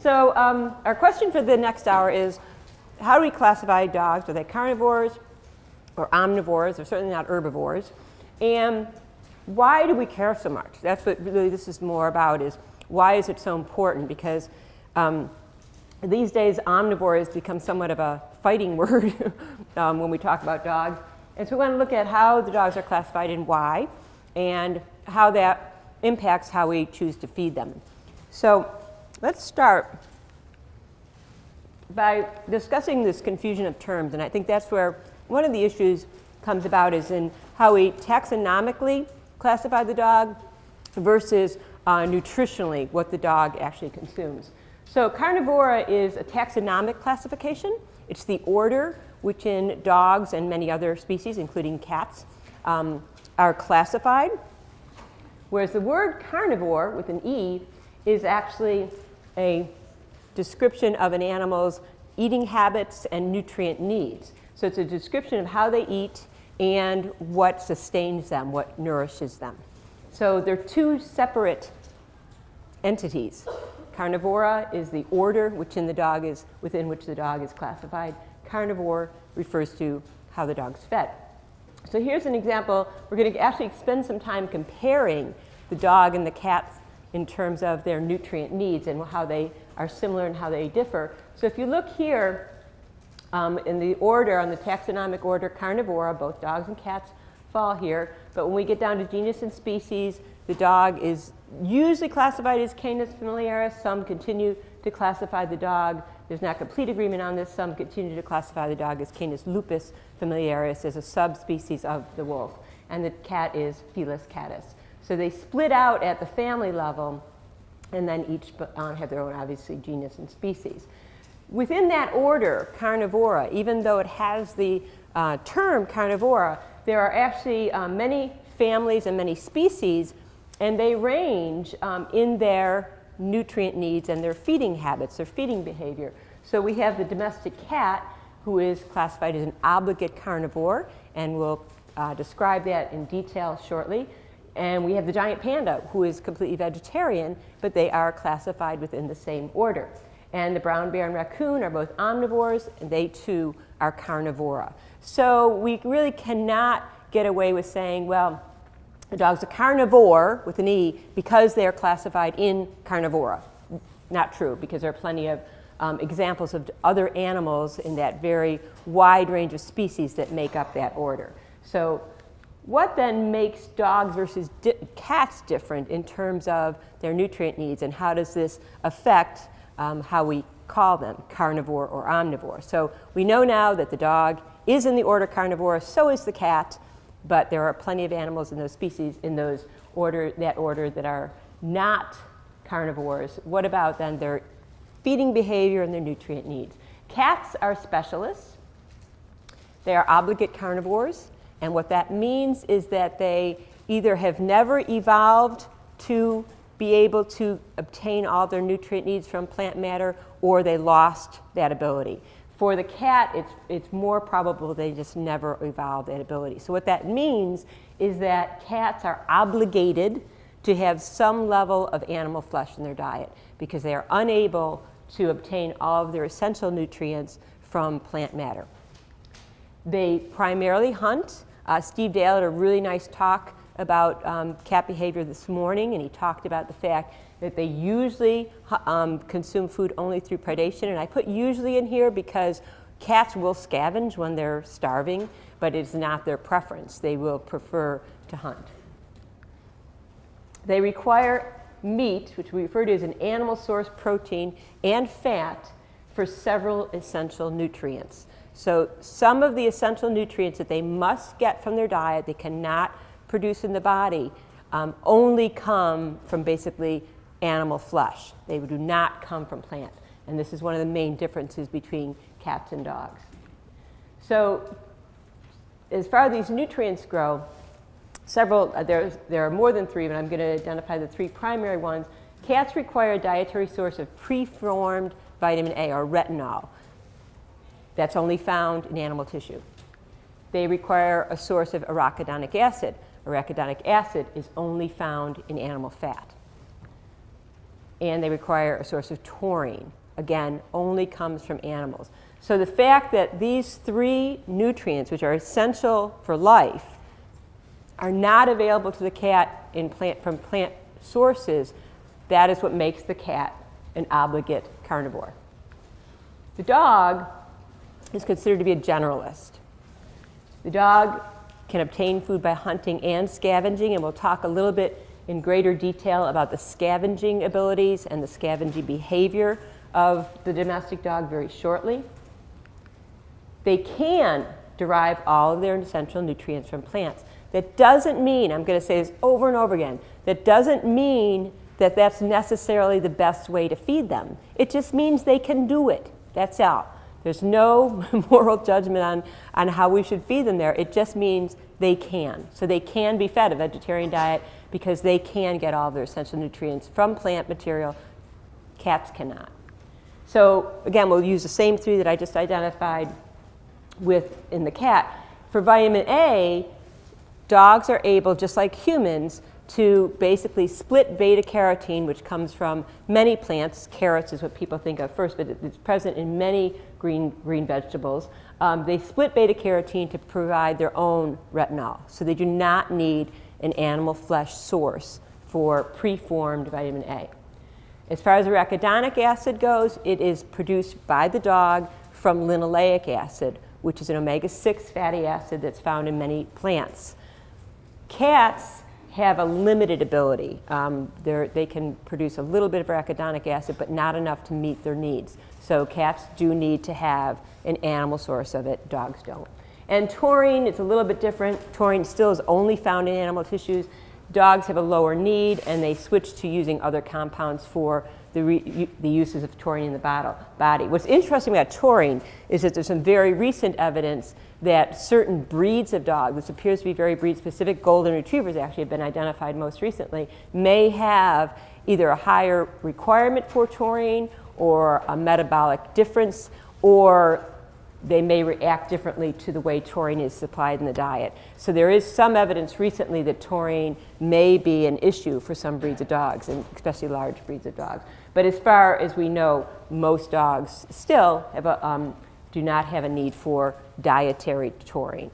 So our question for the next hour is, how do we classify dogs? Are they carnivores or omnivores? They're certainly not herbivores. And why do we care so much? That's what really this is more about, is why is it so important? Because these days, omnivore has become somewhat of a fighting word when we talk about dogs. And so we want to look at how the dogs are classified and why, and how that impacts how we choose to feed them. So let's start by discussing this confusion of terms. And I think that's where one of the issues comes about, is in how we taxonomically classify the dog versus nutritionally what the dog actually consumes. So Carnivora is a taxonomic classification. It's the order which in dogs and many other species, including cats, are classified. Whereas the word carnivore, with an E, is actually a description of an animal's eating habits and nutrient needs. So it's a description of how they eat and what sustains them, what nourishes them. So they're two separate entities. Carnivora is the order within which the dog is classified. Carnivore refers to how the dog's fed. So here's an example. We're going to actually spend some time comparing the dog and the cat in terms of their nutrient needs and how they are similar and how they differ. So if you look here in the order, on the taxonomic order, Carnivora, both dogs and cats fall here. But when we get down to genus and species, the dog is usually classified as Canis familiaris. Some continue to classify the dog. There's not complete agreement on this. Some continue to classify the dog as Canis lupus familiaris, as a subspecies of the wolf. And the cat is Felis catus. So they split out at the family level, and then each have their own, obviously, genus and species. Within that order, Carnivora, even though it has the term Carnivora, there are actually many families and many species, and they range in their nutrient needs and their feeding habits, their feeding behavior. So we have the domestic cat, who is classified as an obligate carnivore, and we'll describe that in detail shortly. And we have the giant panda, who is completely vegetarian, but they are classified within the same order. And the brown bear and raccoon are both omnivores, and they too are carnivora. So we really cannot get away with saying, well, the dog's a carnivore with an E because they are classified in Carnivora. Not true, because there are plenty of examples of other animals in that very wide range of species that make up that order. So what then makes dogs versus cats different in terms of their nutrient needs, and how does this affect how we call them, carnivore or omnivore? So we know now that the dog is in the order Carnivora, so is the cat, but there are plenty of animals in those species, in that order, that are not carnivores. What about then their feeding behavior and their nutrient needs? Cats are specialists. They are obligate carnivores. And what that means is that they either have never evolved to be able to obtain all their nutrient needs from plant matter, or they lost that ability. For the cat, it's more probable they just never evolved that ability. So what that means is that cats are obligated to have some level of animal flesh in their diet, because they are unable to obtain all of their essential nutrients from plant matter. They primarily hunt. Steve Dale had a really nice talk about cat behavior this morning, and he talked about the fact that they usually consume food only through predation. And I put usually in here because cats will scavenge when they're starving, but it's not their preference. They will prefer to hunt. They require meat, which we refer to as an animal source protein, and fat for several essential nutrients. So some of the essential nutrients that they must get from their diet, they cannot produce in the body, only come from basically animal flesh. They do not come from plant. And this is one of the main differences between cats and dogs. So as far as these nutrients go, there are more than three, but I'm going to identify the three primary ones. Cats require a dietary source of preformed vitamin A, or retinol. That's only found in animal tissue. They require a source of arachidonic acid. Arachidonic acid is only found in animal fat. And they require a source of taurine. again, only comes from animals. So the fact that these 3 nutrients, which are essential for life, are not available to the cat from plant sources, that is what makes the cat an obligate carnivore. The dog is considered to be a generalist. The dog can obtain food by hunting and scavenging, and we'll talk a little bit in greater detail about the scavenging abilities and the scavenging behavior of the domestic dog very shortly. They can derive all of their essential nutrients from plants. That doesn't mean, I'm going to say this over and over again, that doesn't mean that that's necessarily the best way to feed them. It just means they can do it. That's all. There's no moral judgment on how we should feed them there. It just means they can. So they can be fed a vegetarian diet because they can get all of their essential nutrients from plant material. Cats cannot. So again, we'll use the same 3 that I just identified in the cat. For vitamin A, dogs are able, just like humans, to basically split beta-carotene, which comes from many plants. Carrots is what people think of first, but it's present in many green vegetables. They split beta-carotene to provide their own retinol. So they do not need an animal flesh source for preformed vitamin A. As far as arachidonic acid goes, it is produced by the dog from linoleic acid, which is an omega-6 fatty acid that's found in many plants. Cats have a limited ability. They can produce a little bit of arachidonic acid, but not enough to meet their needs. So cats do need to have an animal source of it. Dogs don't. And taurine, it's a little bit different. Taurine still is only found in animal tissues. Dogs have a lower need, and they switch to using other compounds for the uses of taurine in the body. What's interesting about taurine is that there's some very recent evidence that certain breeds of dogs, this appears to be very breed-specific, golden retrievers actually have been identified most recently, may have either a higher requirement for taurine or a metabolic difference, or they may react differently to the way taurine is supplied in the diet. So there is some evidence recently that taurine may be an issue for some breeds of dogs, and especially large breeds of dogs. But as far as we know, most dogs still have do not have a need for dietary taurine.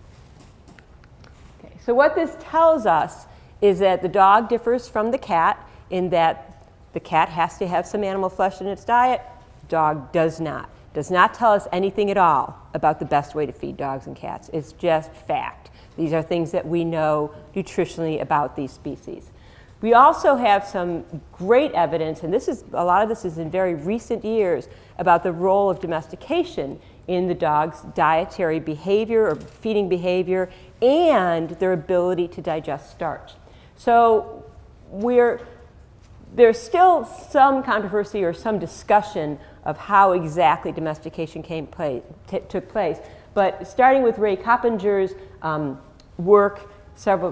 Okay, so what this tells us is that the dog differs from the cat in that the cat has to have some animal flesh in its diet. Dog does not. Does not tell us anything at all about the best way to feed dogs and cats. It's just fact. These are things that we know nutritionally about these species. We also have some great evidence, and a lot of this is in very recent years, about the role of domestication in the dog's dietary behavior or feeding behavior and their ability to digest starch. So there's still some controversy or some discussion of how exactly domestication took place. But starting with Ray Coppinger's work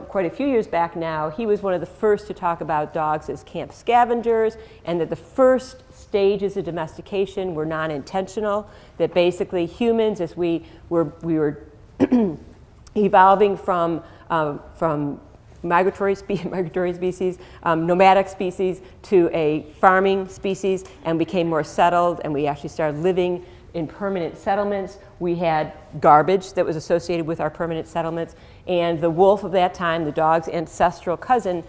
quite a few years back now, he was one of the first to talk about dogs as camp scavengers, and that the first stages of domestication were non-intentional, that basically humans, as we were evolving from migratory species, nomadic species, to a farming species, and became more settled, and we actually started living in permanent settlements. We had garbage that was associated with our permanent settlements, and the wolf of that time, the dog's ancestral cousin,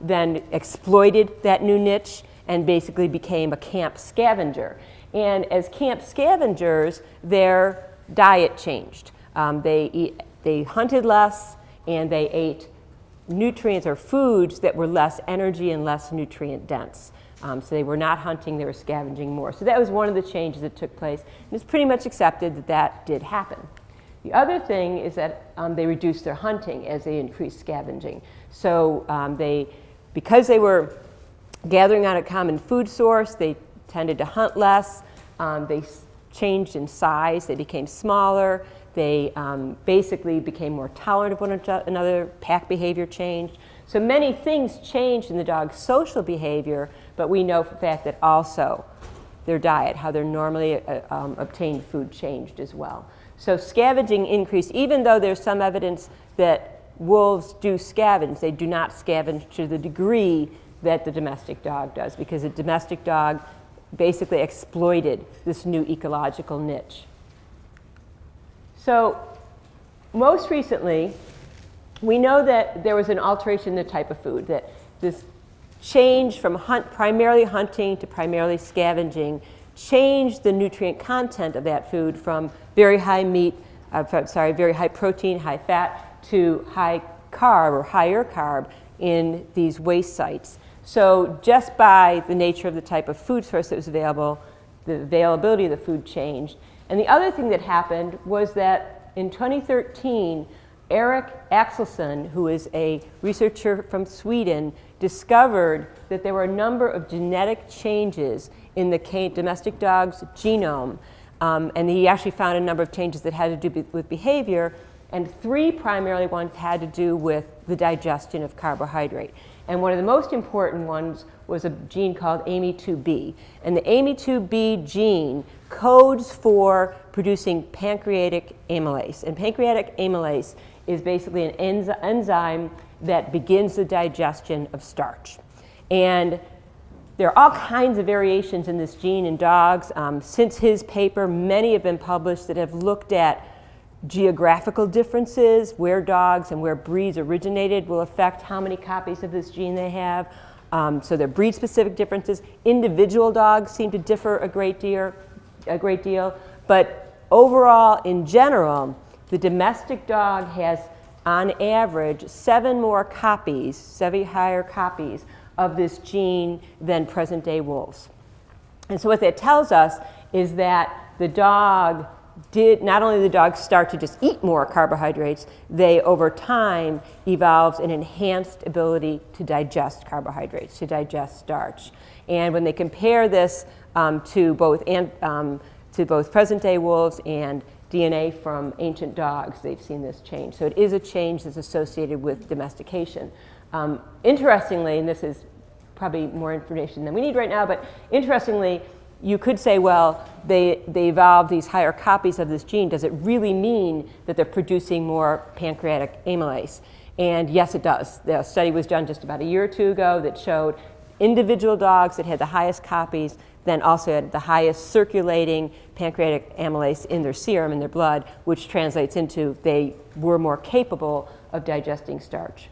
then exploited that new niche and basically became a camp scavenger. And as camp scavengers, their diet changed. They hunted less, and they ate nutrients or foods that were less energy and less nutrient dense. So they were not hunting, they were scavenging more. So that was one of the changes that took place. And it's pretty much accepted that that did happen. The other thing is that they reduced their hunting as they increased scavenging. So because they were gathering on a common food source, they tended to hunt less. They changed in size, they became smaller. They basically became more tolerant of one another. Pack behavior changed. So many things changed in the dog's social behavior, but we know for a fact that also their diet, how their normally obtained food, changed as well. So scavenging increased, even though there's some evidence that wolves do scavenge. They do not scavenge to the degree that the domestic dog does, because a domestic dog basically exploited this new ecological niche. So most recently, we know that there was an alteration in the type of food, that this change from primarily hunting to primarily scavenging changed the nutrient content of that food from very high very high protein, high fat, to high carb or higher carb in these waste sites. So just by the nature of the type of food source that was available, the availability of the food changed. And the other thing that happened was that in 2013, Eric Axelsson, who is a researcher from Sweden, discovered that there were a number of genetic changes in the domestic dog's genome. And he actually found a number of changes that had to do with behavior, and 3 primarily ones had to do with the digestion of carbohydrate. And one of the most important ones was a gene called AMY2B. And the AMY2B gene codes for producing pancreatic amylase. And pancreatic amylase is basically an enzyme that begins the digestion of starch. And there are all kinds of variations in this gene in dogs. Since his paper, many have been published that have looked at geographical differences, where dogs and where breeds originated will affect how many copies of this gene they have. So there are breed-specific differences. Individual dogs seem to differ a great deal. But overall, in general, the domestic dog has, on average, 7 higher copies of this gene than present-day wolves. And so what that tells us is that not only did the dogs start to just eat more carbohydrates, they over time evolved an enhanced ability to digest carbohydrates, to digest starch. And when they compare this to both present-day wolves and DNA from ancient dogs, they've seen this change. So it is a change that's associated with domestication. Interestingly, and this is probably more information than we need right now, but interestingly, you could say, well, they evolved these higher copies of this gene. Does it really mean that they're producing more pancreatic amylase? And yes, it does. The study was done just about a year or 2 ago that showed individual dogs that had the highest copies then also had the highest circulating pancreatic amylase in their serum, in their blood, which translates into they were more capable of digesting starch.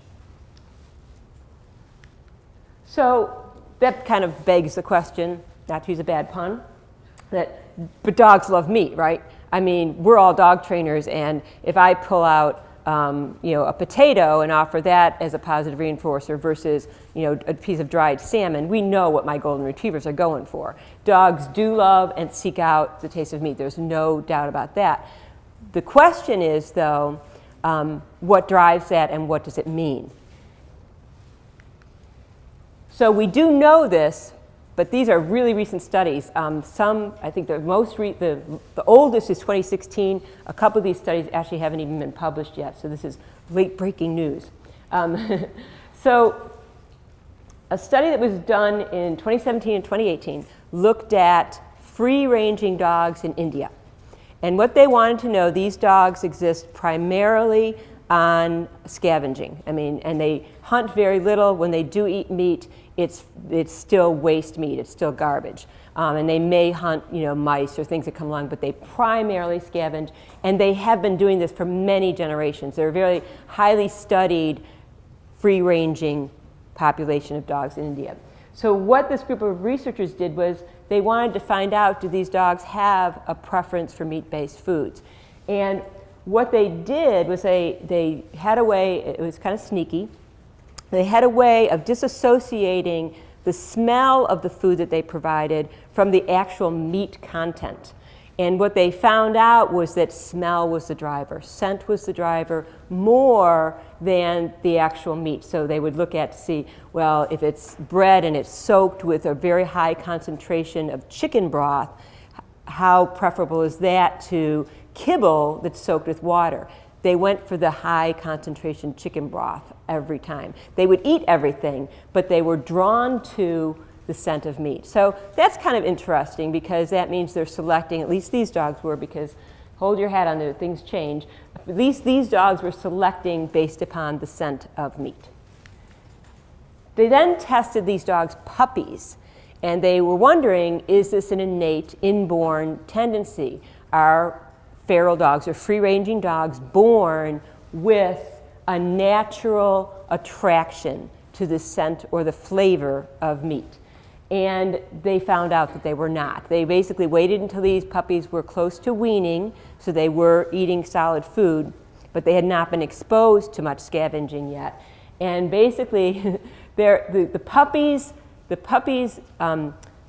So that kind of begs the question, not to use a bad pun, but dogs love meat, right? I mean, we're all dog trainers, and if I pull out a potato and offer that as a positive reinforcer versus a piece of dried salmon, we know what my golden retrievers are going for. Dogs do love and seek out the taste of meat. There's no doubt about that. The question is, though, what drives that and what does it mean? So we do know this, but these are really recent studies. I think the oldest is 2016. A couple of these studies actually haven't even been published yet, so this is late breaking news. So a study that was done in 2017 and 2018 looked at free-ranging dogs in India. And what they wanted to know, these dogs exist primarily on scavenging. And they hunt very little. When they do eat meat, it's still waste meat, it's still garbage. And they may hunt mice or things that come along, but they primarily scavenge, and they have been doing this for many generations. They're a very highly studied, free-ranging population of dogs in India. So what this group of researchers did was they wanted to find out, do these dogs have a preference for meat-based foods? And what they did was they had a way, it was kind of sneaky, they had a way of disassociating the smell of the food that they provided from the actual meat content. And what they found out was that smell was the driver, scent was the driver more than the actual meat. So they would look at to see, well, if it's bread and it's soaked with a very high concentration of chicken broth, how preferable is that to kibble that's soaked with water? They went for the high concentration chicken broth every time. They would eat everything, but they were drawn to the scent of meat. So that's kind of interesting because that means they're selecting, at least these dogs were, because hold your hat on there, things change. At least these dogs were selecting based upon the scent of meat. They then tested these dogs' puppies. And they were wondering, is this an innate, inborn tendency? Are feral dogs or free-ranging dogs born with a natural attraction to the scent or the flavor of meat? And they found out that they were not. They basically waited until these puppies were close to weaning, so they were eating solid food, but they had not been exposed to much scavenging yet. And basically, the puppies'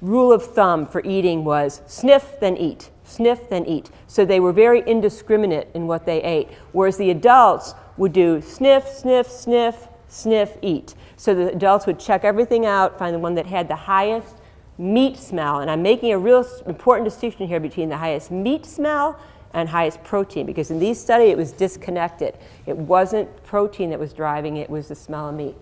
rule of thumb for eating was sniff, then eat, sniff, then eat. So they were very indiscriminate in what they ate, whereas the adults would do sniff, sniff, sniff, sniff, eat. So the adults would check everything out, find the one that had the highest meat smell. And I'm making a real important distinction here between the highest meat smell and highest protein, because in these studies it was disconnected. It wasn't protein that was driving it, was the smell of meat.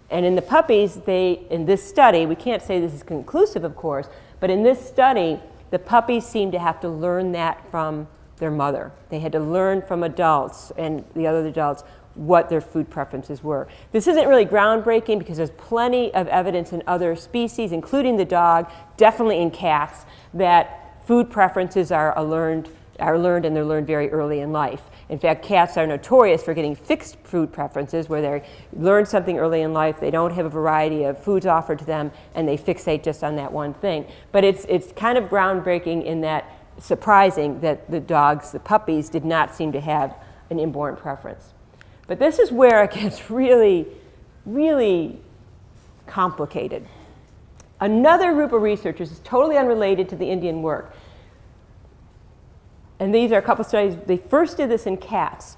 And in the puppies, in this study, we can't say this is conclusive, of course, but in this study, the puppies seemed to have to learn that from their mother. They had to learn from adults and the other adults what their food preferences were. This isn't really groundbreaking because there's plenty of evidence in other species, including the dog, definitely in cats, that food preferences are learned and they're learned very early in life. In fact, cats are notorious for getting fixed food preferences where they learn something early in life, they don't have a variety of foods offered to them, and they fixate just on that one thing. But it's kind of groundbreaking in that surprising that the puppies did not seem to have an inborn preference. But this is where it gets really, really complicated. Another group of researchers is totally unrelated to the Indian work. And these are a couple studies. They first did this in cats.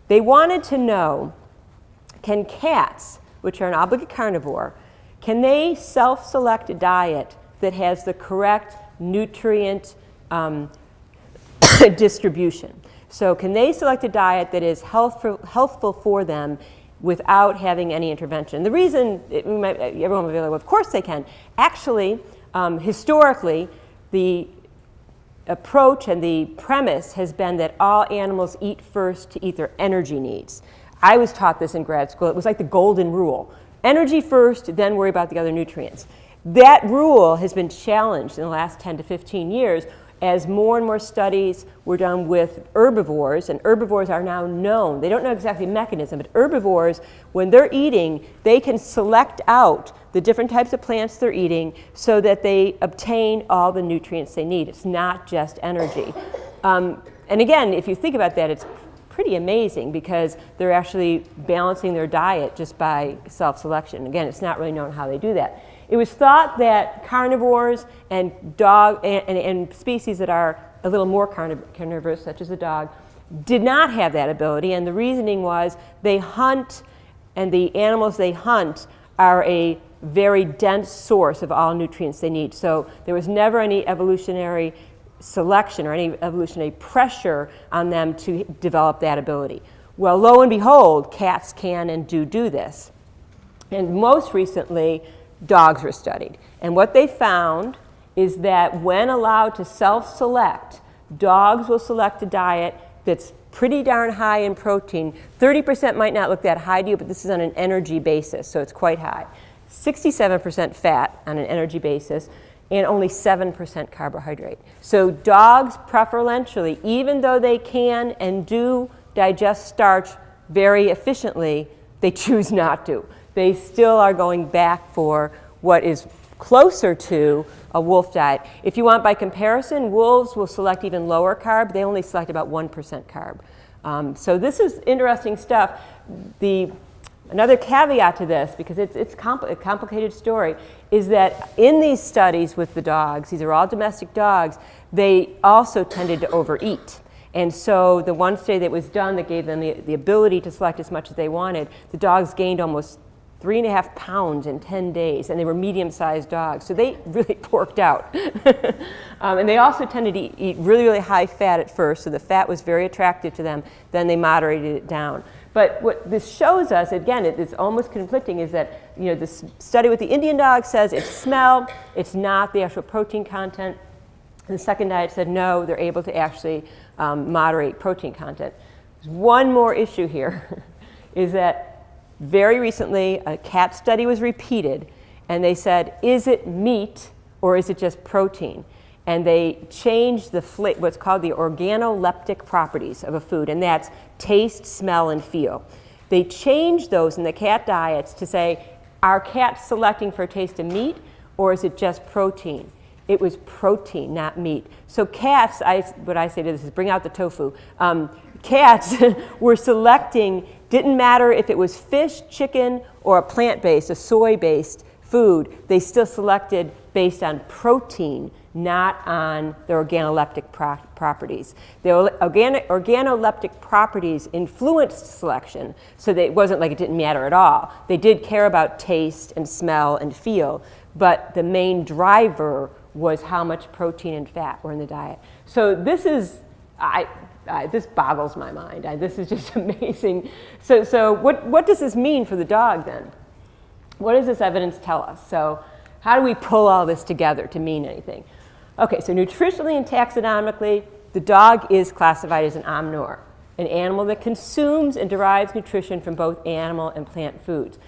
They wanted to know, can cats, which are an obligate carnivore, can they self-select a diet that has the correct nutrient distribution? So can they select a diet that is healthful for them without having any intervention? The reason, everyone will be like, well, of course they can. Actually, historically, the approach and the premise has been that all animals eat first to eat their energy needs. I was taught this in grad school. It was like the golden rule. Energy first, then worry about the other nutrients. That rule has been challenged in the last 10 to 15 years as more and more studies were done with herbivores, and herbivores are now known. They don't know exactly the mechanism, but herbivores, when they're eating, they can select out the different types of plants they're eating so that they obtain all the nutrients they need. It's not just energy. And again, if you think about that, it's pretty amazing because they're actually balancing their diet just by self-selection. Again, it's not really known how they do that. It was thought that carnivores and and species that are a little more carnivorous, such as a dog, did not have that ability, and the reasoning was they hunt, and the animals they hunt are a very dense source of all nutrients they need. So there was never any evolutionary selection or any evolutionary pressure on them to develop that ability. Well, lo and behold, cats can and do this. And most recently, dogs were studied. And what they found is that when allowed to self-select, dogs will select a diet that's pretty darn high in protein. 30% might not look that high to you, but this is on an energy basis, so it's quite high. 67% fat on an energy basis, and only 7% carbohydrate. So dogs preferentially, even though they can and do digest starch very efficiently, they choose not to. They still are going back for what is closer to a wolf diet. If you want by comparison, wolves will select even lower carb. They only select about 1% carb. So this is interesting stuff. Another caveat to this, because it's a complicated story, is that in these studies with the dogs, these are all domestic dogs, they also tended to overeat. And so the one study that was done that gave them the ability to select as much as they wanted, the dogs gained almost 3.5 pounds in 10 days, and they were medium-sized dogs, so they really porked out. And they also tended to eat really, really high fat at first, so the fat was very attractive to them. Then they moderated it down. But what this shows us, again, it's almost conflicting, is that this study with the Indian dog says it's smell, it's not the actual protein content. The second diet said no, they're able to actually moderate protein content. There's one more issue here, is that very recently, a cat study was repeated, and they said, is it meat or is it just protein? And they changed what's called the organoleptic properties of a food, and that's taste, smell, and feel. They changed those in the cat diets to say, are cats selecting for a taste of meat or is it just protein? It was protein, not meat. So cats, what I say to this is bring out the tofu. Cats were selecting, didn't matter if it was fish, chicken, or a plant-based, a soy-based food, they still selected based on protein, not on the organoleptic properties. The organoleptic properties influenced selection, so that it wasn't like it didn't matter at all. They did care about taste and smell and feel, but the main driver was how much protein and fat were in the diet. So this is, this boggles my mind. This is just amazing. So what does this mean for the dog then? What does this evidence tell us? So how do we pull all this together to mean anything? Okay, so nutritionally and taxonomically, the dog is classified as an omnivore, an animal that consumes and derives nutrition from both animal and plant foods.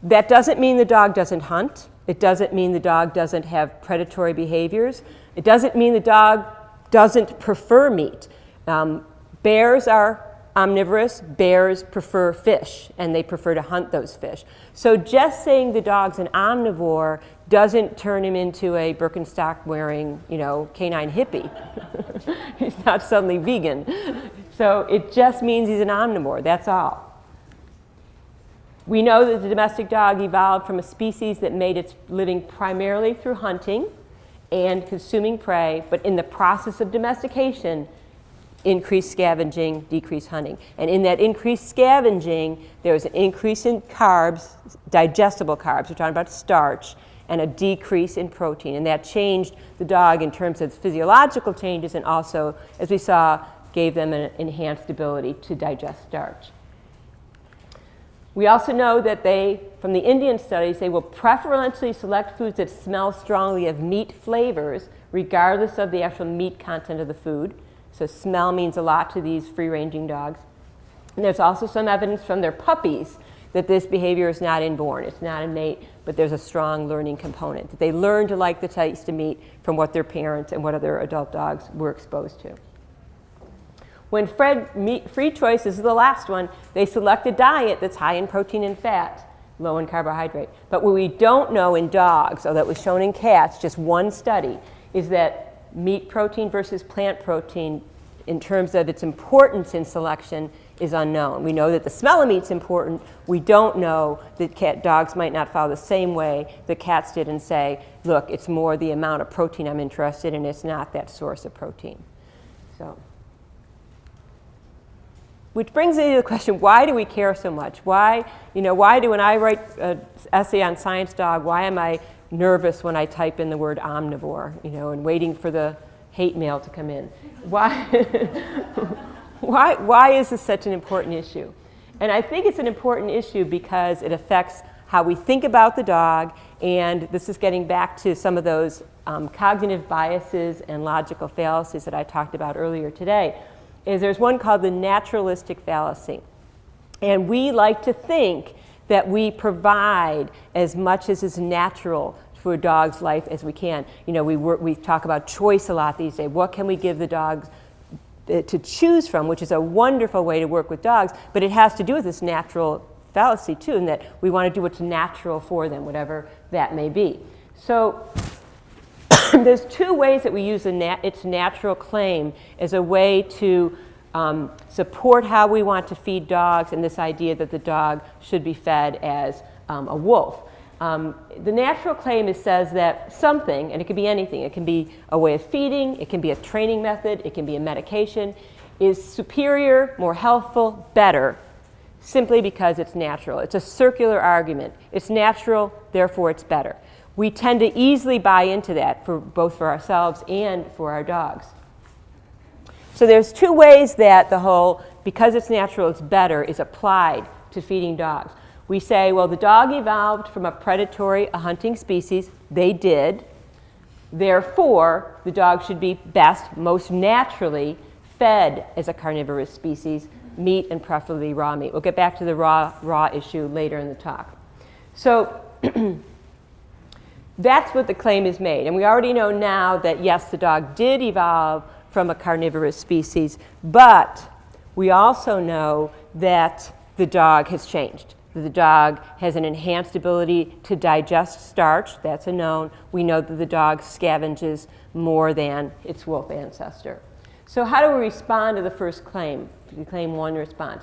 That doesn't mean the dog doesn't hunt. It doesn't mean the dog doesn't have predatory behaviors. It doesn't mean the dog doesn't prefer meat. Bears are omnivorous. Bears prefer fish, and they prefer to hunt those fish. So just saying the dog's an omnivore doesn't turn him into a Birkenstock-wearing, canine hippie. He's not suddenly vegan. So it just means he's an omnivore, that's all. We know that the domestic dog evolved from a species that made its living primarily through hunting and consuming prey, but in the process of domestication, increased scavenging, decreased hunting. And in that increased scavenging, there was an increase in carbs, digestible carbs, we're talking about starch, and a decrease in protein. And that changed the dog in terms of physiological changes, and also, as we saw, gave them an enhanced ability to digest starch. We also know that from the Indian studies, they will preferentially select foods that smell strongly of meat flavors, regardless of the actual meat content of the food. So smell means a lot to these free-ranging dogs. And there's also some evidence from their puppies that this behavior is not inborn. It's not innate, but there's a strong learning component. That they learn to like the taste of meat from what their parents and what other adult dogs were exposed to. When free choice, this is the last one, they select a diet that's high in protein and fat, low in carbohydrate. But what we don't know in dogs, although it was shown in cats, just one study, is that meat protein versus plant protein, in terms of its importance in selection, is unknown. We know that the smell of meat's important. We don't know that dogs might not follow the same way that cats did and say, look, it's more the amount of protein I'm interested in, it's not that source of protein. So, which brings me to the question, why do we care so much? Why do, when I write an essay on Science Dog, why am I nervous when I type in the word omnivore, and waiting for the hate mail to come in? Why, why is this such an important issue? And I think it's an important issue because it affects how we think about the dog, and this is getting back to some of those cognitive biases and logical fallacies that I talked about earlier today. There's one called the naturalistic fallacy. And we like to think that we provide as much as is natural for a dog's life as we can. We talk about choice a lot these days. What can we give the dogs to choose from, which is a wonderful way to work with dogs, but it has to do with this natural fallacy too, in that we want to do what's natural for them, whatever that may be. So there's two ways that we use its natural claim as a way to support how we want to feed dogs, and this idea that the dog should be fed as a wolf. The natural claim says that something, and it can be anything, it can be a way of feeding, it can be a training method, it can be a medication, is superior, more healthful, better, simply because it's natural. It's a circular argument. It's natural, therefore it's better. We tend to easily buy into that, both for ourselves and for our dogs. So there's two ways that the whole, because it's natural, it's better, is applied to feeding dogs. We say, well, the dog evolved from a predatory, a hunting species. They did. Therefore, the dog should be best, most naturally, fed as a carnivorous species, meat and preferably raw meat. We'll get back to the raw issue later in the talk. So that's what the claim is made. And we already know now that, yes, the dog did evolve from a carnivorous species, but we also know that the dog has changed. The dog has an enhanced ability to digest starch. That's a known. We know that the dog scavenges more than its wolf ancestor. So how do we respond to the first claim, to claim one response?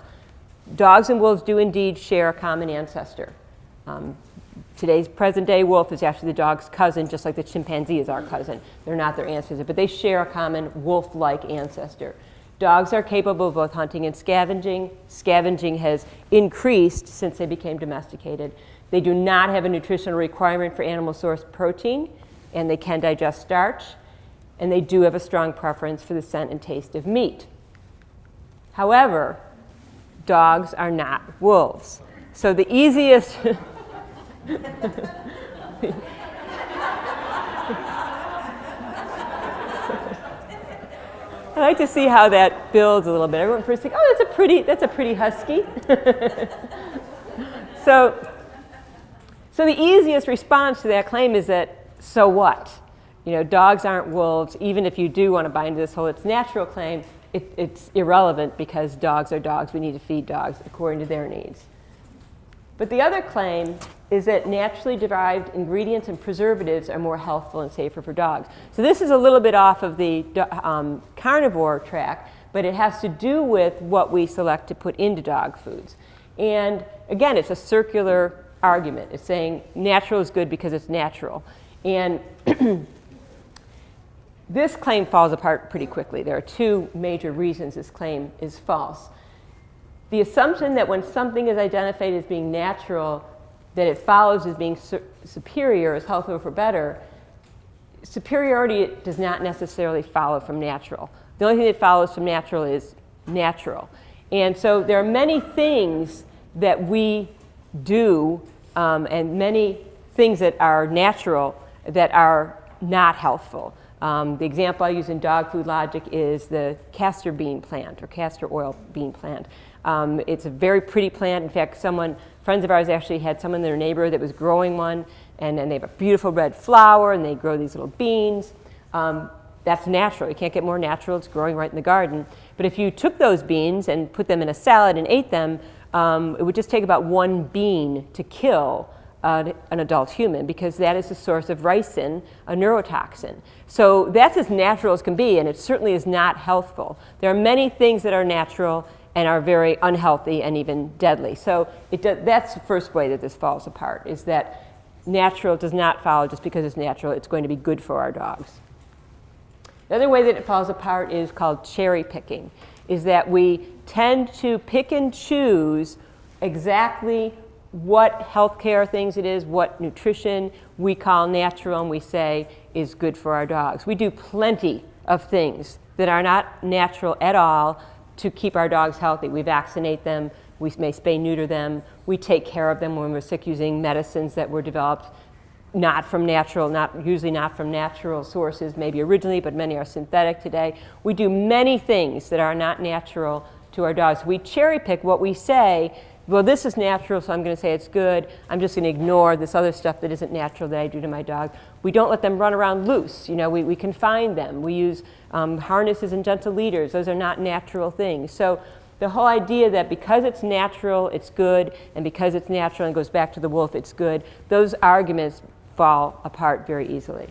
Dogs and wolves do indeed share a common ancestor. Today's present-day wolf is actually the dog's cousin, just like the chimpanzee is our cousin. They're not their ancestor, but they share a common wolf-like ancestor. Dogs are capable of both hunting and scavenging. Scavenging has increased since they became domesticated. They do not have a nutritional requirement for animal source protein, and they can digest starch, and they do have a strong preference for the scent and taste of meat. However, dogs are not wolves. So the easiest I like to see how that builds a little bit. Everyone first thinks, oh, that's a pretty husky. So the easiest response to that claim is that, so what? You know, dogs aren't wolves. Even if you do want to buy into this whole it's natural claim, it's irrelevant because dogs are dogs. We need to feed dogs according to their needs. But the other claim is that naturally derived ingredients and preservatives are more healthful and safer for dogs. So this is a little bit off of the carnivore track, but it has to do with what we select to put into dog foods. And again, it's a circular argument. It's saying natural is good because it's natural. And this claim falls apart pretty quickly. There are two major reasons this claim is false. The assumption that when something is identified as being natural, that it follows as being superior, as healthier for better, superiority does not necessarily follow from natural. The only thing that follows from natural is natural. And so there are many things that we do and many things that are natural that are not healthful. The example I use in dog food logic is the castor bean plant or castor oil bean plant. It's a very pretty plant. In fact, friends of ours actually had someone in their neighborhood that was growing one, and then they have a beautiful red flower, and they grow these little beans. That's natural. You can't get more natural. It's growing right in the garden. But if you took those beans and put them in a salad and ate them, it would just take about one bean to kill an adult human, because that is the source of ricin, a neurotoxin. So that's as natural as can be, and it certainly is not healthful. There are many things that are natural and are very unhealthy and even deadly. So that's the first way that this falls apart, is that natural does not follow just because it's natural. It's going to be good for our dogs. The other way that it falls apart is called cherry picking, is that we tend to pick and choose exactly what healthcare things it is, what nutrition we call natural and we say is good for our dogs. We do plenty of things that are not natural at all to keep our dogs healthy. We vaccinate them, we may spay neuter them, we take care of them when we're sick using medicines that were developed usually not from natural sources, maybe originally, but many are synthetic today. We do many things that are not natural to our dogs. We cherry pick what we say. Well, this is natural, so I'm going to say it's good. I'm just going to ignore this other stuff that isn't natural that I do to my dog. We don't let them run around loose. You know, we confine them. We use harnesses and gentle leaders. Those are not natural things. So the whole idea that because it's natural, it's good, and because it's natural and goes back to the wolf, it's good, those arguments fall apart very easily.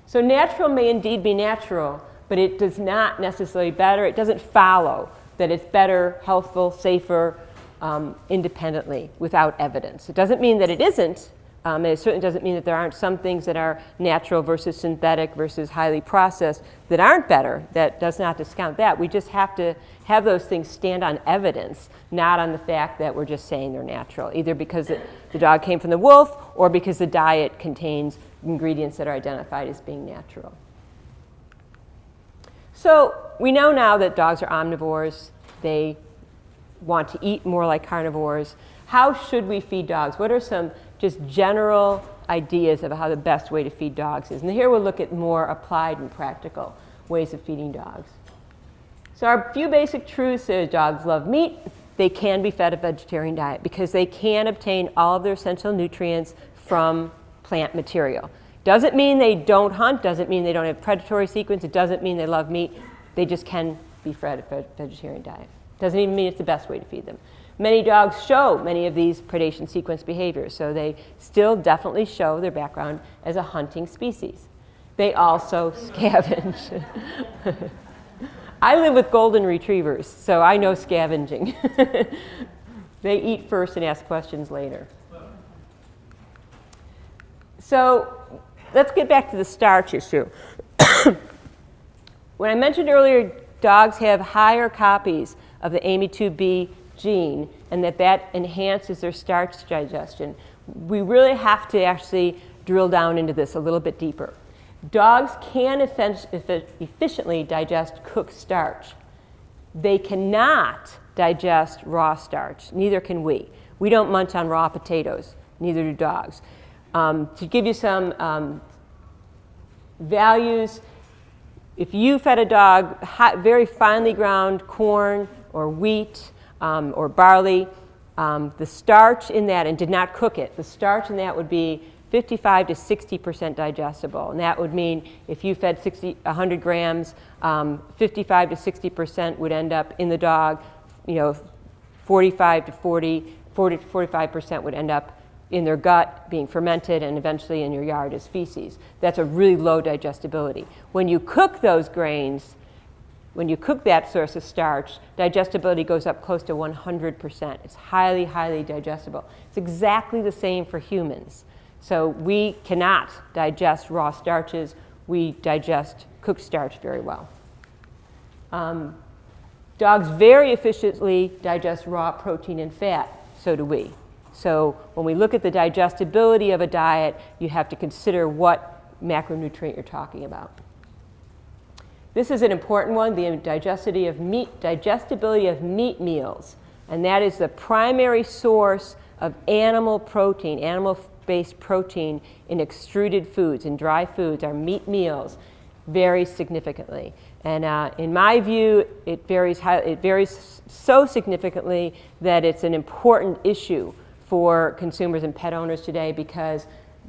So natural may indeed be natural, but it does not necessarily better. It doesn't follow that it's better, healthful, safer, independently, without evidence. It doesn't mean that it isn't, and it certainly doesn't mean that there aren't some things that are natural versus synthetic versus highly processed that aren't better. That does not discount that. We just have to have those things stand on evidence, not on the fact that we're just saying they're natural, either because the dog came from the wolf or because the diet contains ingredients that are identified as being natural. So we know now that dogs are omnivores. They want to eat more like carnivores. How should we feed dogs? What are some just general ideas of how the best way to feed dogs is? And here we'll look at more applied and practical ways of feeding dogs. So our few basic truths is dogs love meat. They can be fed a vegetarian diet because they can obtain all of their essential nutrients from plant material. Doesn't mean they don't hunt, doesn't mean they don't have predatory sequence, it doesn't mean they love meat. They just can be fed a vegetarian diet. Doesn't even mean it's the best way to feed them. Many dogs show many of these predation sequence behaviors, so they still definitely show their background as a hunting species. They also scavenge. I live with golden retrievers, so I know scavenging. They eat first and ask questions later. So let's get back to the starch issue. When I mentioned earlier, dogs have higher copies of the AME2B gene and that enhances their starch digestion. We really have to actually drill down into this a little bit deeper. Dogs can efficiently digest cooked starch. They cannot digest raw starch. Neither can we. We don't munch on raw potatoes. Neither do dogs. To give you some values, if you fed a dog very finely ground corn or wheat or barley, the starch in that, and did not cook it, the starch in that would be 55 to 60% digestible. And that would mean if you fed 100 grams, 55 to 60% would end up in the dog, 45 to 45% would end up in their gut being fermented and eventually in your yard as feces. That's a really low digestibility. When you cook those grains, when you cook that source of starch, digestibility goes up close to 100%. It's highly, highly digestible. It's exactly the same for humans. So we cannot digest raw starches. We digest cooked starch very well. Dogs very efficiently digest raw protein and fat. So do we. So when we look at the digestibility of a diet, you have to consider what macronutrient you're talking about. This is an important one, the digestibility of meat meals. And that is the primary source of animal protein, animal-based protein in extruded foods, in dry foods. Our meat meals vary significantly. And in my view, it varies so significantly that it's an important issue for consumers and pet owners today, because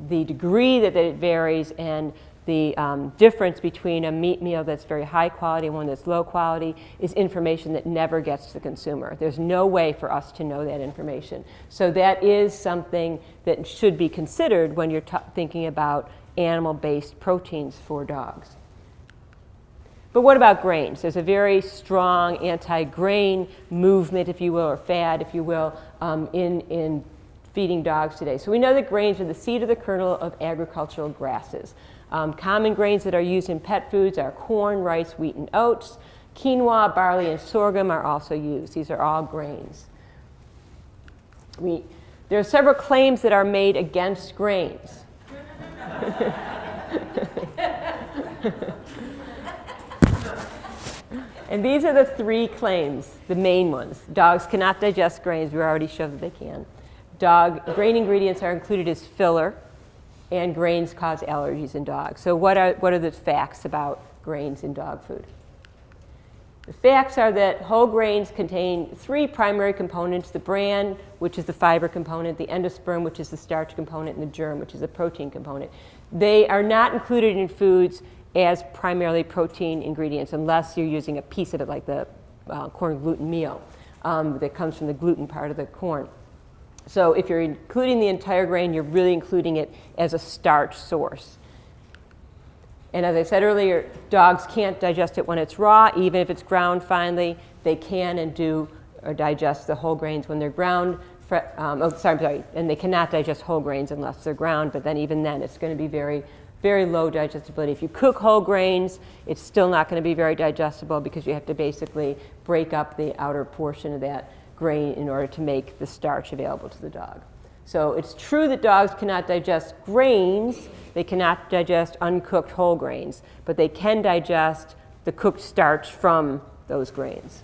the degree that it varies and the difference between a meat meal that's very high quality and one that's low quality is information that never gets to the consumer. There's no way for us to know that information. So that is something that should be considered when you're thinking about animal-based proteins for dogs. But what about grains? There's a very strong anti-grain movement, if you will, or fad, if you will, in feeding dogs today. So we know that grains are the seed or the kernel of agricultural grasses. Common grains that are used in pet foods are corn, rice, wheat, and oats. Quinoa, barley, and sorghum are also used. These are all grains. There are several claims that are made against grains. And these are the three claims, the main ones. Dogs cannot digest grains. We already showed that they can. Grain ingredients are included as filler, and grains cause allergies in dogs. So what are the facts about grains in dog food? The facts are that whole grains contain three primary components: the bran, which is the fiber component, the endosperm, which is the starch component, and the germ, which is the protein component. They are not included in foods as primarily protein ingredients unless you're using a piece of it, like the corn gluten meal that comes from the gluten part of the corn. So if you're including the entire grain, you're really including it as a starch source. And as I said earlier, dogs can't digest it when it's raw. Even if it's ground finely, they can and do digest the whole grains when they're ground. And they cannot digest whole grains unless they're ground, but then even then it's going to be very, very low digestibility. If you cook whole grains, it's still not going to be very digestible because you have to basically break up the outer portion of that grain in order to make the starch available to the dog. So it's true that dogs cannot digest grains. They cannot digest uncooked whole grains, but they can digest the cooked starch from those grains.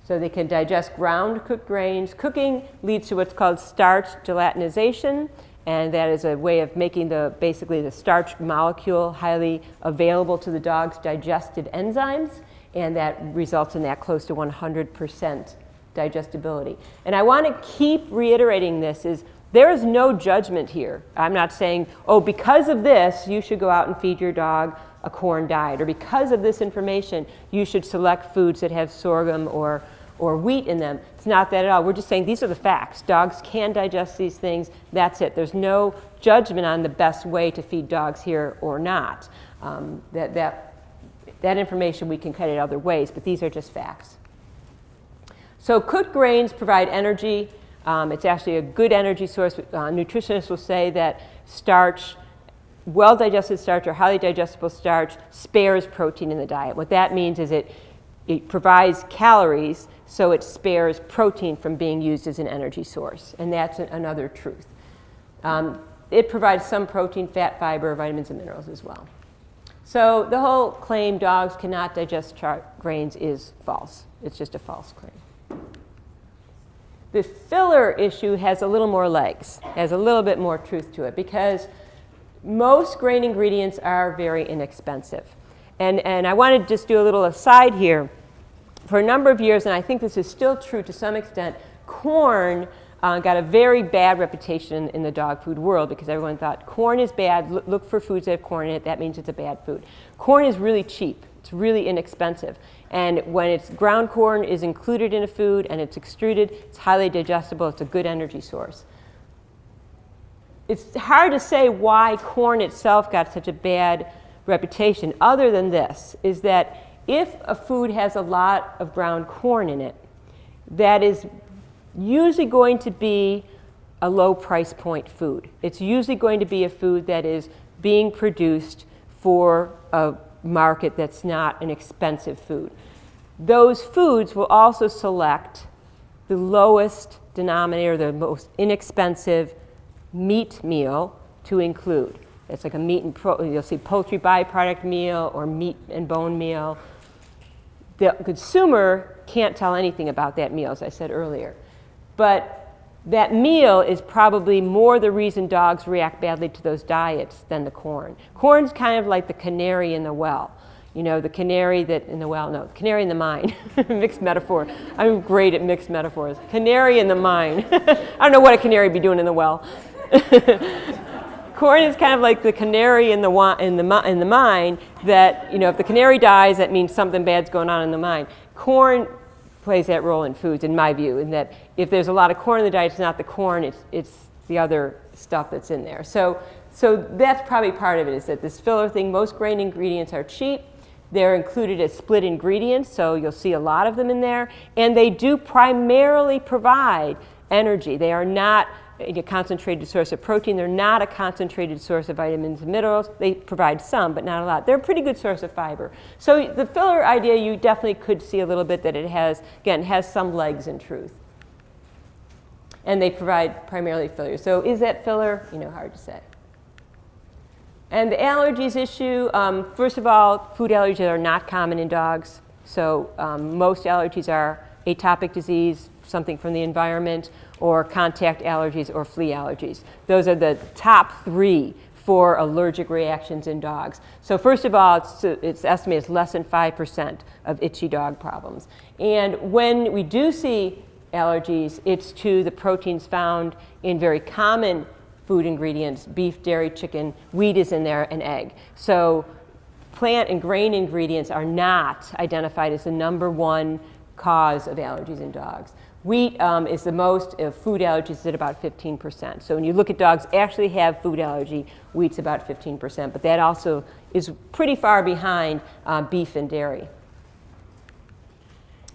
So they can digest ground cooked grains. Cooking leads to what's called starch gelatinization, and that is a way of making basically the starch molecule highly available to the dog's digested enzymes, and that results in that close to 100% digestibility. And I want to keep reiterating this is there is no judgment here. I'm not saying, oh, because of this, you should go out and feed your dog a corn diet, or because of this information, you should select foods that have sorghum or wheat in them. It's not that at all. We're just saying these are the facts. Dogs can digest these things. That's it. There's no judgment on the best way to feed dogs here or not. That information we can cut it other ways, but these are just facts. So cooked grains provide energy. It's actually a good energy source. Nutritionists will say that starch, well-digested starch or highly digestible starch, spares protein in the diet. What that means is it provides calories, so it spares protein from being used as an energy source. And that's another truth. It provides some protein, fat, fiber, vitamins, and minerals as well. So the whole claim dogs cannot digest grains is false. It's just a false claim. The filler issue has a little more legs, has a little bit more truth to it, because most grain ingredients are very inexpensive. And I want to just do a little aside here. For a number of years, and I think this is still true to some extent, corn got a very bad reputation in the dog food world because everyone thought corn is bad, look for foods that have corn in it, that means it's a bad food. Corn is really cheap, it's really inexpensive. And when it's ground corn is included in a food and it's extruded, it's highly digestible, it's a good energy source. It's hard to say why corn itself got such a bad reputation, other than this, is that if a food has a lot of ground corn in it, that is usually going to be a low price point food. It's usually going to be a food that is being produced for a market that's not an expensive food. Those foods will also select the lowest denominator, the most inexpensive meat meal to include. It's like a meat and you'll see poultry byproduct meal or meat and bone meal. The consumer can't tell anything about that meal, as I said earlier. But that meal is probably more the reason dogs react badly to those diets than the corn. Corn's kind of like the canary in the well. You know, the canary that in the well, no, canary in the mine. Mixed metaphor. I'm great at mixed metaphors. Canary in the mine. I don't know what a canary would be doing in the well. Corn is kind of like the canary in the mine that, you know, if the canary dies, that means something bad's going on in the mine. Corn plays that role in foods, in my view, in that if there's a lot of corn in the diet, it's not the corn, it's the other stuff that's in there. So that's probably part of it, is that this filler thing, most grain ingredients are cheap. They're included as split ingredients, so you'll see a lot of them in there. And they do primarily provide energy. They are not a concentrated source of protein. They're not a concentrated source of vitamins and minerals. They provide some, but not a lot. They're a pretty good source of fiber. So the filler idea, you definitely could see a little bit that it has, again, has some legs in truth. And they provide primarily filler. So is that filler? You know, hard to say. And the allergies issue, first of all, food allergies are not common in dogs. So most allergies are atopic disease, something from the environment, or contact allergies or flea allergies. Those are the top 3 for allergic reactions in dogs. So first of all, it's estimated it's less than 5% of itchy dog problems. And when we do see allergies, it's to the proteins found in very common food ingredients: beef, dairy, chicken, wheat is in there, and egg. So plant and grain ingredients are not identified as the #1 cause of allergies in dogs. Wheat is the most of food allergies at about 15%. So when you look at dogs actually have food allergy, wheat's about 15%, but that also is pretty far behind beef and dairy.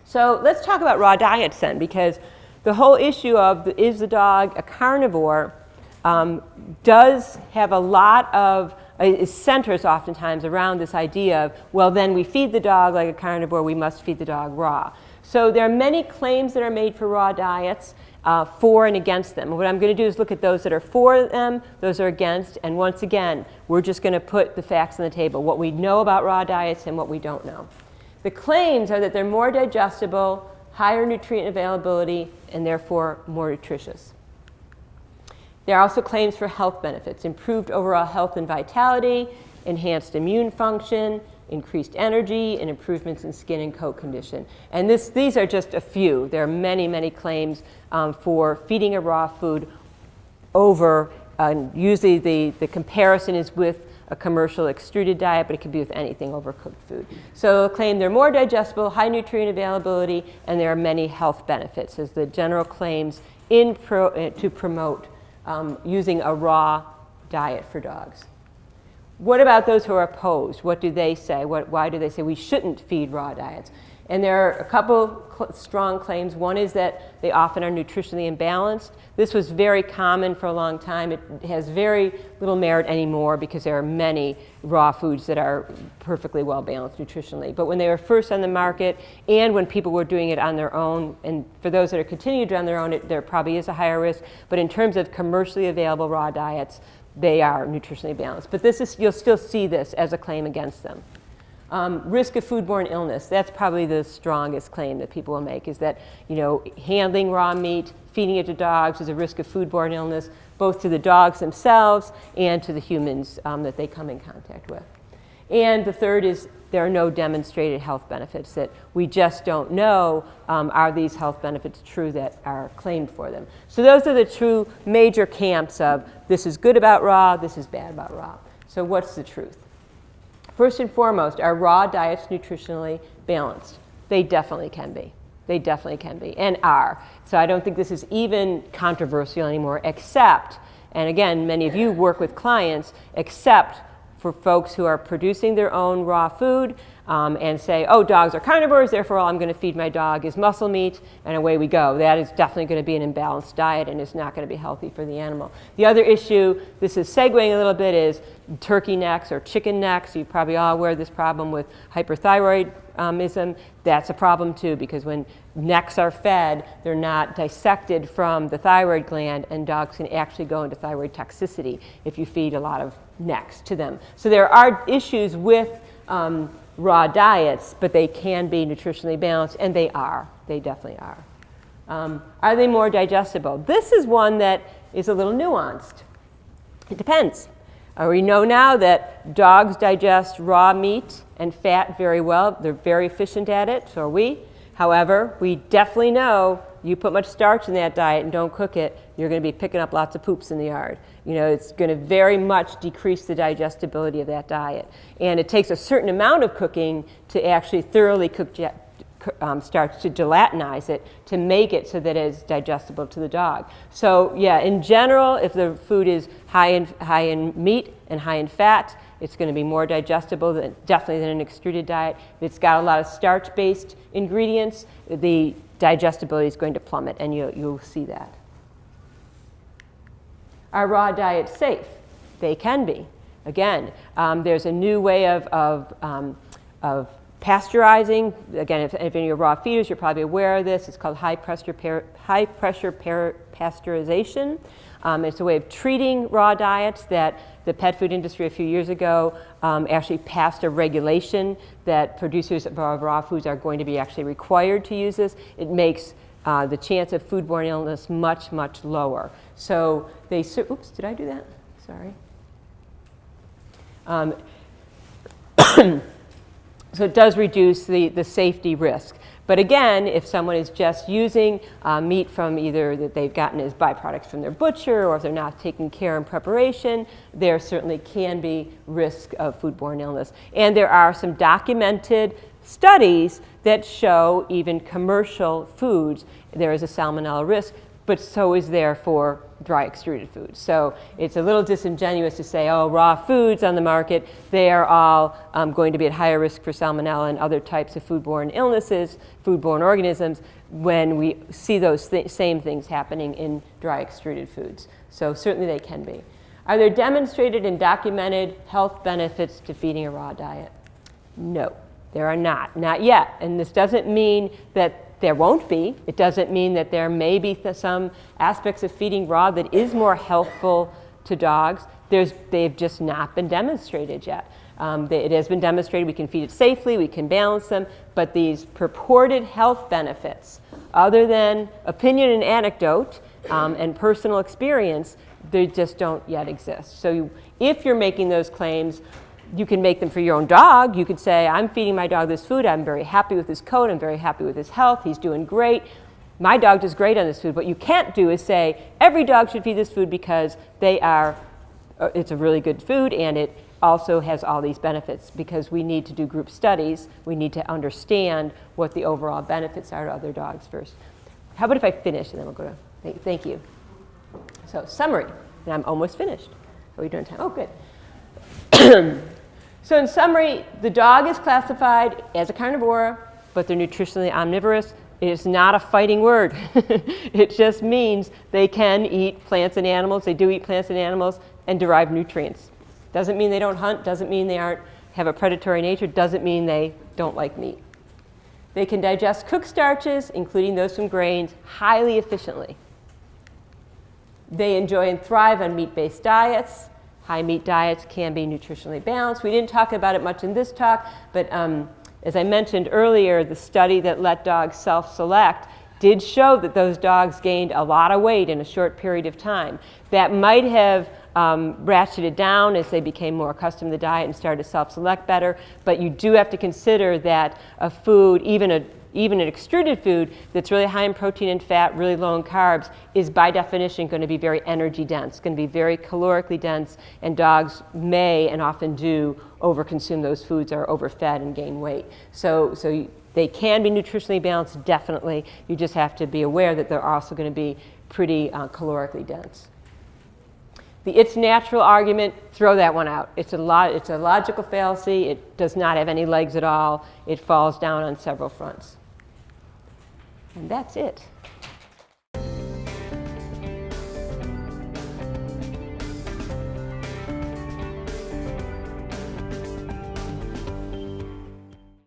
So let's talk about raw diets then, because the whole issue of is the dog a carnivore does have a lot of, it centers oftentimes around this idea of, well, then we feed the dog like a carnivore, we must feed the dog raw. So there are many claims that are made for raw diets, for and against them. What I'm going to do is look at those that are for them, those are against, and once again, we're just going to put the facts on the table, what we know about raw diets and what we don't know. The claims are that they're more digestible, higher nutrient availability, and therefore more nutritious. There are also claims for health benefits: improved overall health and vitality, enhanced immune function, increased energy and improvements in skin and coat condition. And these are just a few. There are many, many claims for feeding a raw food over, usually the comparison is with a commercial extruded diet, but it could be with anything overcooked food. So they'll claim they're more digestible, high nutrient availability, and there are many health benefits as the general claims to promote using a raw diet for dogs. What about those who are opposed? What do they say? Why do they say we shouldn't feed raw diets? And there are a couple strong claims. One is that they often are nutritionally imbalanced. This was very common for a long time. It has very little merit anymore because there are many raw foods that are perfectly well balanced nutritionally. But when they were first on the market and when people were doing it on their own, and for those that are continuing to do it on their own, there probably is a higher risk. But in terms of commercially available raw diets, they are nutritionally balanced. But you'll still see this as a claim against them. Risk of foodborne illness, that's probably the strongest claim that people will make, is that handling raw meat, feeding it to dogs is a risk of foodborne illness, both to the dogs themselves and to the humans that they come in contact with. And the third is there are no demonstrated health benefits, that we just don't know are these health benefits true that are claimed for them. So those are the two major camps of this is good about raw, this is bad about raw. So what's the truth? First and foremost, are raw diets nutritionally balanced? They definitely can be. They definitely can be and are. So I don't think this is even controversial anymore, except, and again, many of you work with clients, except for folks who are producing their own raw food and say, oh, dogs are carnivores, therefore all I'm going to feed my dog is muscle meat, and away we go. That is definitely going to be an imbalanced diet and is not going to be healthy for the animal. The other issue, this is segueing a little bit, is turkey necks or chicken necks. You probably all aware of this problem with hyperthyroidism. That's a problem too, because when necks are fed, they're not dissected from the thyroid gland, and dogs can actually go into thyroid toxicity if you feed a lot of necks to them. So there are issues with raw diets, but they can be nutritionally balanced, and they are. They definitely are. Are they more digestible? This is one that is a little nuanced. It depends. We know now that dogs digest raw meat and fat very well. They're very efficient at it, so are we. However, we definitely know you put much starch in that diet and don't cook it, you're going to be picking up lots of poops in the yard. It's going to very much decrease the digestibility of that diet. And it takes a certain amount of cooking to actually thoroughly cook starch, to gelatinize it, to make it so that it's digestible to the dog. So yeah, in general, if the food is high in meat and high in fat, it's going to be more digestible definitely than an extruded diet. If it's got a lot of starch-based ingredients, the digestibility is going to plummet, and you'll see that. Are raw diets safe? They can be. Again, there's a new way of pasteurizing. Again, if any of your raw feeders, you're probably aware of this. It's called high pressure pasteurization. It's a way of treating raw diets that the pet food industry a few years ago actually passed a regulation that producers of raw foods are going to be actually required to use this. It makes the chance of foodborne illness much, much lower. So they, oops, did I do that? Sorry. So it does reduce the safety risk. But again, if someone is just using meat from either that they've gotten as byproducts from their butcher, or if they're not taking care in preparation, there certainly can be risk of foodborne illness. And there are some documented studies that show even commercial foods, there is a salmonella risk, but so is there for dry extruded foods. So it's a little disingenuous to say, oh, raw foods on the market, they are all going to be at higher risk for salmonella and other types of foodborne illnesses, foodborne organisms, when we see those same things happening in dry extruded foods. So certainly they can be. Are there demonstrated and documented health benefits to feeding a raw diet? No, there are not yet. And this doesn't mean that there won't be. It doesn't mean that there may be some aspects of feeding raw that is more healthful to dogs. They've just not been demonstrated yet. It has been demonstrated we can feed it safely, we can balance them, but these purported health benefits, other than opinion and anecdote and personal experience, they just don't yet exist. So if you're making those claims, You can make them for your own dog. You could say, I'm feeding my dog this food. I'm very happy with his coat. I'm very happy with his health. He's doing great. My dog does great on this food. What you can't do is say, every dog should feed this food because it's a really good food and it also has all these benefits, because we need to do group studies. We need to understand what the overall benefits are to other dogs first. How about if I finish and then we'll go to, thank you. So summary, and I'm almost finished. Are we doing time? Oh, good. So in summary, the dog is classified as a carnivore, but they're nutritionally omnivorous. It is not a fighting word. It just means they can eat plants and animals. They do eat plants and animals and derive nutrients. Doesn't mean they don't hunt, doesn't mean they have a predatory nature, doesn't mean they don't like meat. They can digest cooked starches, including those from grains, highly efficiently. They enjoy and thrive on meat-based diets. High meat diets can be nutritionally balanced. We didn't talk about it much in this talk, but as I mentioned earlier, the study that let dogs self-select did show that those dogs gained a lot of weight in a short period of time. That might have ratcheted down as they became more accustomed to the diet and started to self-select better, but you do have to consider that a food, even an extruded food that's really high in protein and fat, really low in carbs, is by definition going to be very energy dense, going to be very calorically dense, and dogs may and often do overconsume those foods, or overfed and gain weight. So they can be nutritionally balanced, definitely. You just have to be aware that they're also going to be pretty calorically dense. The it's natural argument, throw that one out. It's a logical fallacy. It does not have any legs at all. It falls down on several fronts. And that's it.